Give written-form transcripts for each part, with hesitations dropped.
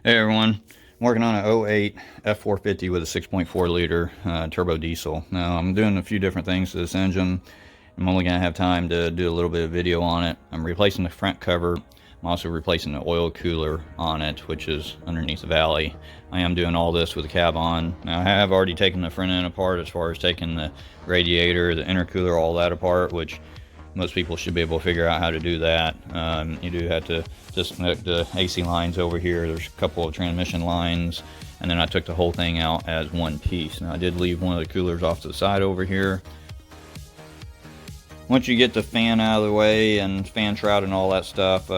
Hey everyone, I'm working on an '08 F450 with a 6.4 liter turbo diesel. Now I'm doing a few different things to this engine. I'm only going to have time to do a little bit of video on it. I'm replacing the front cover. I'm also replacing the oil cooler on it, which is underneath the valley. I am doing all this with the cab on. Now I have already taken the front end apart as far as taking the radiator, the intercooler, all that apart, which most people should be able to figure out how to do that. You do have to disconnect the AC lines over here. There's a couple of transmission lines, and then I took the whole thing out as one piece. Now I did leave one of the coolers off to the side over here. Once you get the fan out of the way and fan shroud and all that stuff,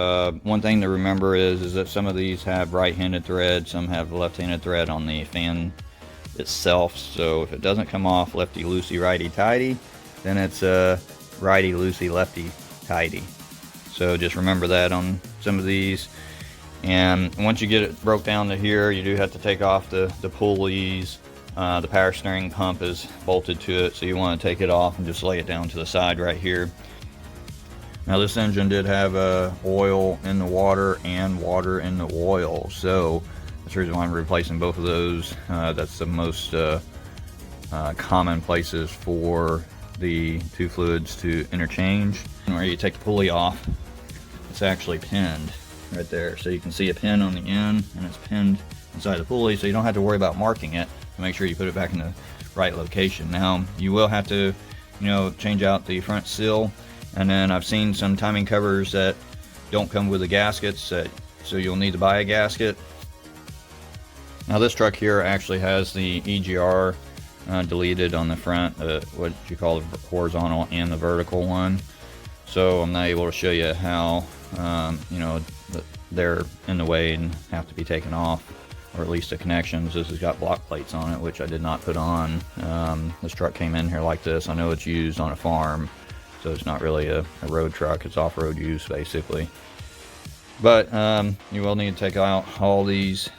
one thing to remember is that some of these have right-handed thread, some have left-handed thread on the fan itself. So if it doesn't come off lefty-loosey, righty-tighty, then it's righty-loosey, lefty-tighty. So just remember that on some of these. And once you get it broke down to here, you do have to take off the pulleys. The power steering pump is bolted to it, so you want to take it off and just lay it down to the side right here. Now this engine did have oil in the water and water in the oil, so that's the reason why I'm replacing both of those. That's the most common places for the two fluids to interchange. And where you take the pulley off, it's actually pinned right there, so you can see a pin on the end and it's pinned inside the pulley, so you don't have to worry about marking it. Make sure you put it back in the right location. Now you will have to, change out the front seal, and then I've seen some timing covers that don't come with the gaskets, so you'll need to buy a gasket. Now this truck here actually has the EGR deleted on the front, what you call the horizontal and the vertical one. So I'm not able to show you how they're in the way and have to be taken off, or at least the connections. This has got block plates on it, which I did not put on. This truck came in here like this. I know it's used on a farm, so it's not really a road truck. It's off-road use basically. But you will need to take out all these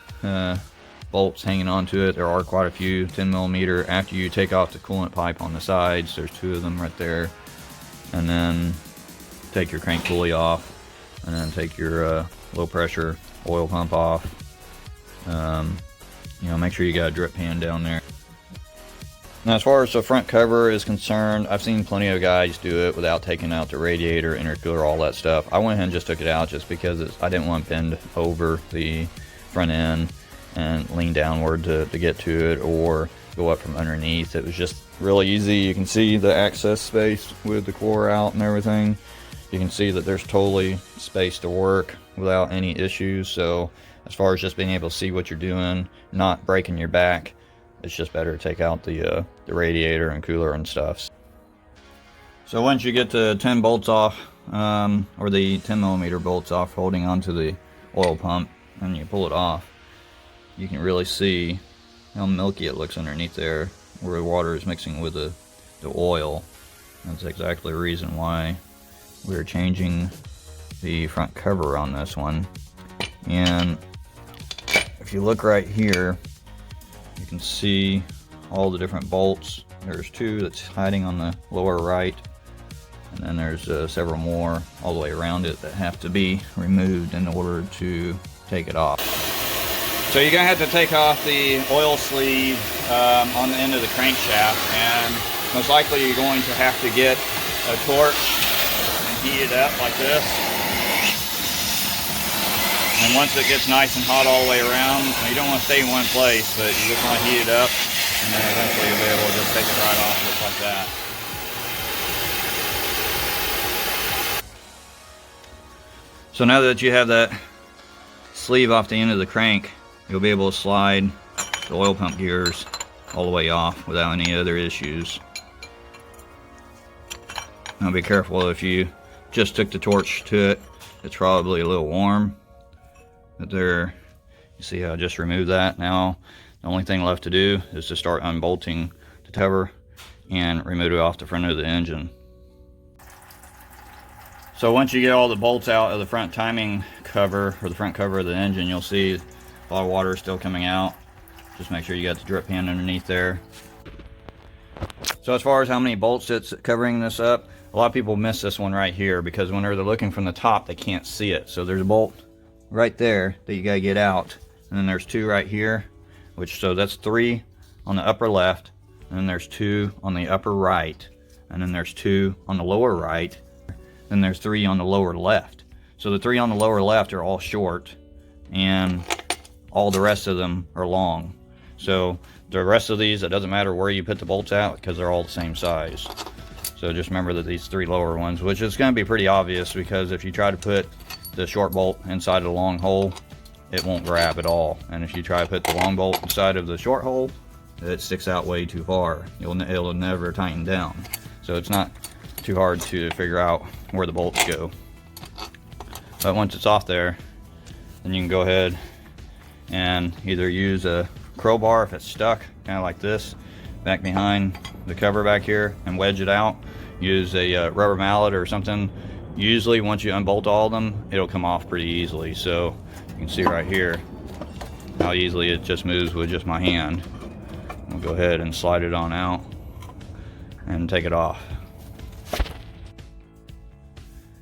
bolts hanging onto it. There are quite a few, 10mm. After you take off the coolant pipe on the sides, there's two of them right there, and then take your crank pulley off, and then take your low pressure oil pump off. Make sure you got a drip pan down there. Now as far as the front cover is concerned, I've seen plenty of guys do it without taking out the radiator, intercooler, all that stuff. I went ahead and just took it out just because I didn't want to bend over the front end and lean downward to get to it, or go up from underneath. It was just really easy. You can see the access space with the core out and everything. You can see that there's totally space to work without any issues. So as far as just being able to see what you're doing, not breaking your back, it's just better to take out the radiator and cooler and stuff. So once you get the 10 bolts off, or the 10mm bolts off holding onto the oil pump, and you pull it off, you can really see how milky it looks underneath there, where the water is mixing with the oil. That's exactly the reason why we're changing the front cover on this one. And if you look right here, you can see all the different bolts. There's two that's hiding on the lower right, and then there's several more all the way around it that have to be removed in order to take it off. So you're going to have to take off the oil sleeve on the end of the crankshaft, and most likely you're going to have to get a torch and heat it up like this. And once it gets nice and hot all the way around, you don't want to stay in one place, but you just want to heat it up, and then eventually you'll be able to just take it right off just like that. So now that you have that sleeve off the end of the crank, you'll be able to slide the oil pump gears all the way off without any other issues. Now be careful, if you just took the torch to it, it's probably a little warm. But there, you see how I just removed that. Now the only thing left to do is to start unbolting the cover and remove it off the front of the engine. So once you get all the bolts out of the front timing cover, or the front cover of the engine, you'll see a lot of water is still coming out. Just make sure you got the drip pan underneath there. So as far as how many bolts that's covering this up, a lot of people miss this one right here, because when they're looking from the top, they can't see it. So there's a bolt right there that you gotta get out, and then there's 2 right here, so that's 3 on the upper left, and then there's 2 on the upper right, and then there's 2 on the lower right, then there's 3 on the lower left. So the 3 on the lower left are all short, and all the rest of them are long. So the rest of these, it doesn't matter where you put the bolts out because they're all the same size. So just remember that these 3 lower ones, which is going to be pretty obvious, because if you try to put the short bolt inside of the long hole, it won't grab at all. And if you try to put the long bolt inside of the short hole, it sticks out way too far. It'll never tighten down. So it's not too hard to figure out where the bolts go. But once it's off there, then you can go ahead and either use a crowbar if it's stuck, kind of like this, back behind the cover back here, and wedge it out. Use a rubber mallet or something. Usually once you unbolt all of them, it'll come off pretty easily. So you can see right here how easily it just moves with just my hand. We'll go ahead and slide it on out and take it off.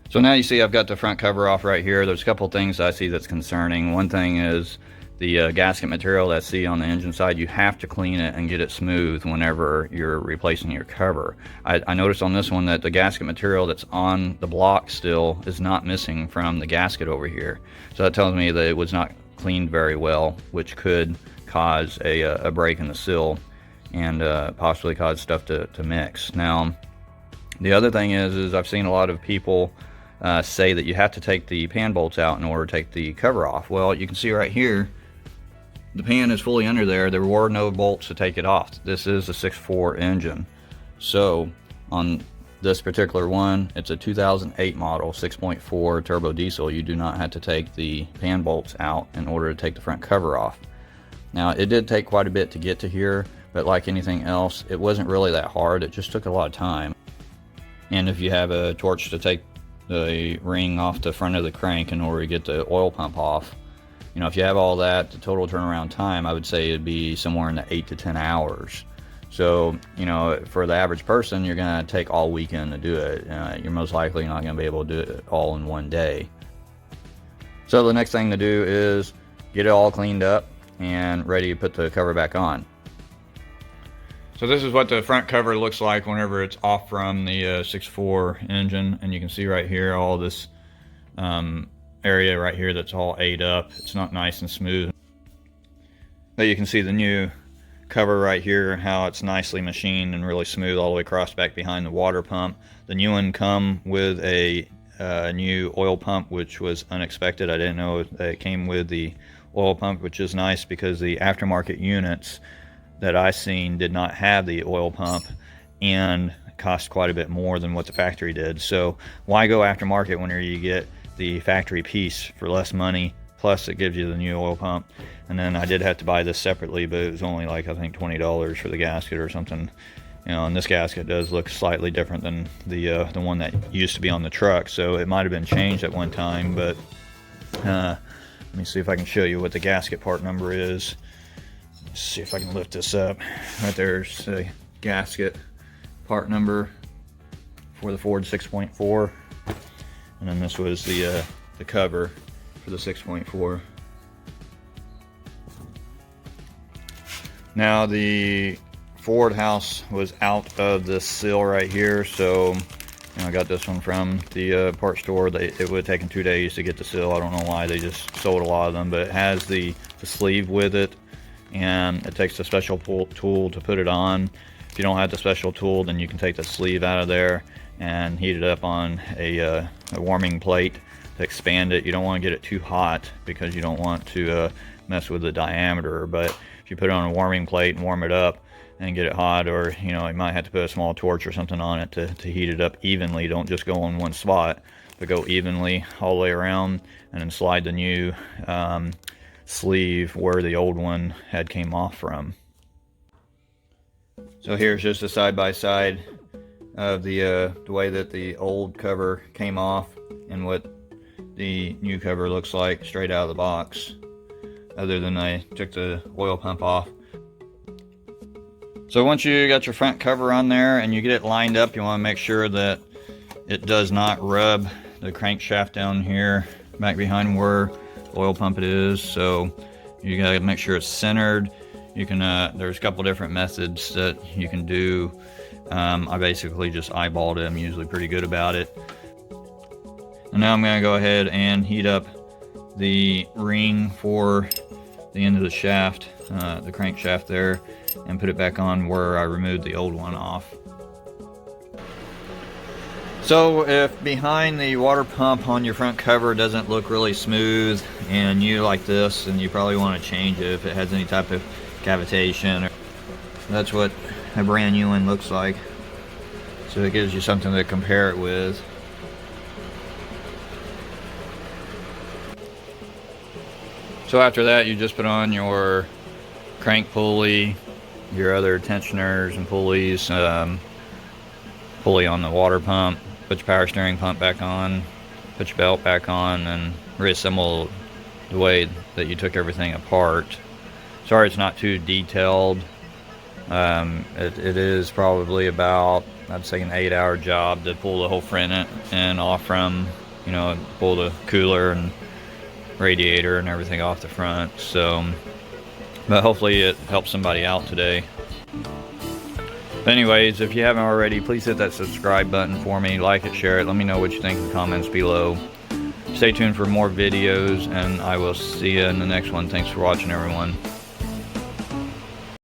So now you see I've got the front cover off right here. There's a couple things I see that's concerning. One thing is the gasket material that I see on the engine side. You have to clean it and get it smooth whenever you're replacing your cover. I noticed on this one that the gasket material that's on the block still is not missing from the gasket over here. So that tells me that it was not cleaned very well, which could cause a break in the seal and possibly cause stuff to mix. Now, the other thing is I've seen a lot of people say that you have to take the pan bolts out in order to take the cover off. Well, you can see right here, the pan is fully under there. There were no bolts to take it off. This is a 6.4 engine. So on this particular one, it's a 2008 model, 6.4 turbo diesel. You do not have to take the pan bolts out in order to take the front cover off. Now, it did take quite a bit to get to here, but like anything else, it wasn't really that hard. It just took a lot of time. And if you have a torch to take the ring off the front of the crank in order to get the oil pump off, you know, if you have all that, the total turnaround time, I would say it'd be somewhere in the 8 to 10 hours. So, you know, for the average person, you're going to take all weekend to do it. You're most likely not going to be able to do it all in one day. So the next thing to do is get it all cleaned up and ready to put the cover back on. So this is what the front cover looks like whenever it's off from the 6.4 engine, and you can see right here all this area right here that's all ate up. It's not nice and smooth. But you can see the new cover right here, how it's nicely machined and really smooth all the way across back behind the water pump. The new one come with a new oil pump, which was unexpected. I didn't know that it came with the oil pump, which is nice because the aftermarket units that I seen did not have the oil pump and cost quite a bit more than what the factory did. So why go aftermarket whenever you get the factory piece for less money, plus it gives you the new oil pump? And then I did have to buy this separately, but it was only like, I think, $20 for the gasket or something. You know, and this gasket does look slightly different than the one that used to be on the truck, so it might have been changed at one time. But let me see if I can show you what the gasket part number is. Let's see if I can lift this up. Right there's the gasket part number for the Ford 6.4, and then this was the cover for the 6.4. Now the Ford house was out of this seal right here, so I got this one from the part store. It would have taken 2 days to get the seal. I don't know why, they just sold a lot of them, but it has the sleeve with it, and it takes a special tool to put it on. If you don't have the special tool, then you can take the sleeve out of there and heat it up on a warming plate to expand it. You don't want to get it too hot because you don't want to mess with the diameter, but if you put it on a warming plate and warm it up and get it hot, or you know, you might have to put a small torch or something on it to heat it up evenly. Don't just go in one spot, but go evenly all the way around, and then slide the new sleeve where the old one had came off from. So here's just a side-by-side of the way that the old cover came off and what the new cover looks like straight out of the box, other than I took the oil pump off. So once you got your front cover on there and you get it lined up, you want to make sure that it does not rub the crankshaft down here back behind where the oil pump it is. So You gotta make sure it's centered. You can, there's a couple different methods that you can do. I basically just eyeballed it. I'm usually pretty good about it. And now I'm gonna go ahead and heat up the ring for the end of the shaft, the crankshaft there, and put it back on where I removed the old one off. So if behind the water pump on your front cover doesn't look really smooth and you like this, then you probably want to change it if it has any type of cavitation. That's what a brand new one looks like. So it gives you something to compare it with. So after that, you just put on your crank pulley, your other tensioners and pulleys, pulley on the water pump, put your power steering pump back on, put your belt back on, and reassemble the way that you took everything apart. Sorry it's not too detailed. It is probably about, I'd say, an 8-hour job to pull the whole front end off from, you know, pull the cooler and radiator and everything off the front. So, but hopefully it helps somebody out today. But anyways, if you haven't already, please hit that subscribe button for me, like it, share it, let me know what you think in the comments below. Stay tuned for more videos, and I will see you in the next one. Thanks for watching, everyone.